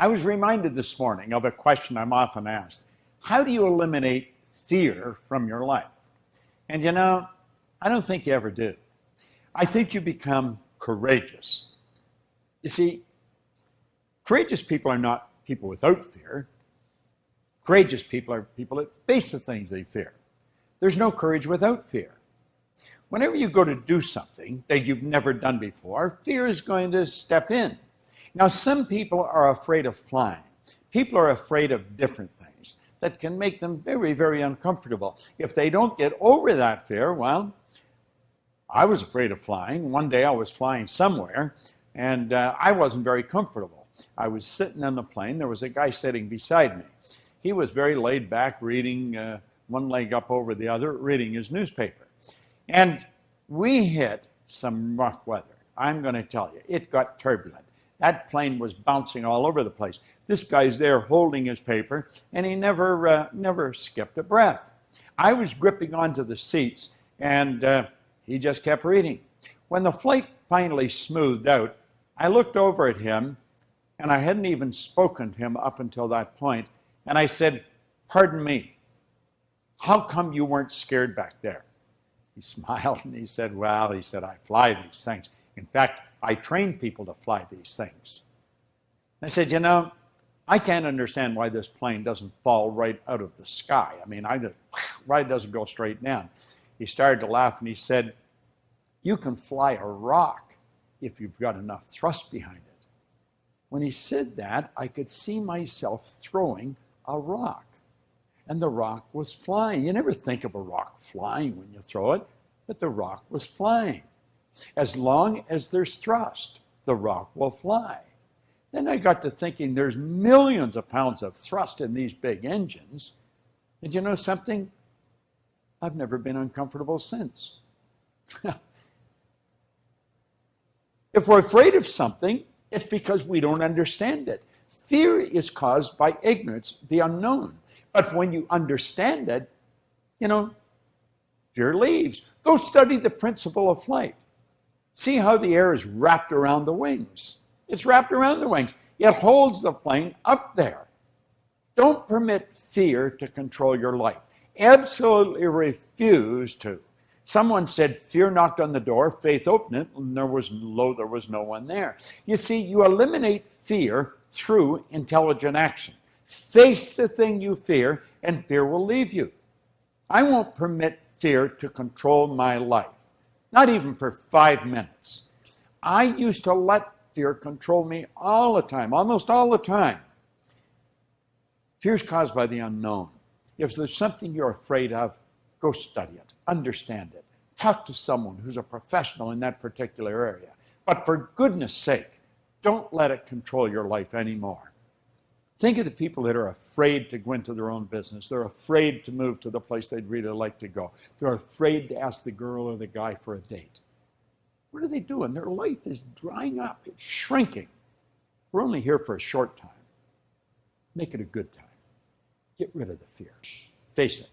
I was reminded this morning of a question I'm often asked. How do you eliminate fear from your life? And you know, I don't think you ever do. I think you become courageous. You see, courageous people are not people without fear. Courageous people are people that face the things they fear. There's no courage without fear. Whenever you go to do something that you've never done before, fear is going to step in. Now, some people are afraid of flying. People are afraid of different things that can make them very, very uncomfortable. If they don't get over that fear, well, I was afraid of flying. One day I was flying somewhere, and I wasn't very comfortable. I was sitting on the plane. There was a guy sitting beside me. He was very laid back, reading one leg up over the other, reading his newspaper. And we hit some rough weather. I'm going to tell you, it got turbulent. That plane was bouncing all over the place. This guy's there holding his paper, and he never skipped a breath. I was gripping onto the seats, and he just kept reading. When the flight finally smoothed out, I looked over at him, and I hadn't even spoken to him up until that point, and I said, "Pardon me, how come you weren't scared back there?" He smiled, and he said, "Well," he said, "I fly these things. In fact, I train people to fly these things." And I said, "You know, I can't understand why this plane doesn't fall right out of the sky. I mean, why it doesn't go straight down." He started to laugh, and he said, "You can fly a rock if you've got enough thrust behind it." When he said that, I could see myself throwing a rock, and the rock was flying. You never think of a rock flying when you throw it, but the rock was flying. As long as there's thrust, the rock will fly. Then I got to thinking there's millions of pounds of thrust in these big engines. And you know something? I've never been uncomfortable since. If we're afraid of something, it's because we don't understand it. Fear is caused by ignorance, the unknown. But when you understand it, you know, fear leaves. Go study the principle of flight. See how the air is wrapped around the wings. It's wrapped around the wings. It holds the plane up there. Don't permit fear to control your life. Absolutely refuse to. Someone said, fear knocked on the door, faith opened it, and there was no one there. You see, you eliminate fear through intelligent action. Face the thing you fear, and fear will leave you. I won't permit fear to control my life, not even for 5 minutes. I used to let fear control me all the time, almost all the time. Fear is caused by the unknown. If there's something you're afraid of, go study it, understand it. Talk to someone who's a professional in that particular area. But for goodness sake, don't let it control your life anymore. Think of the people that are afraid to go into their own business. They're afraid to move to the place they'd really like to go. They're afraid to ask the girl or the guy for a date. What are they doing? Their life is drying up. It's shrinking. We're only here for a short time. Make it a good time. Get rid of the fear. Face it.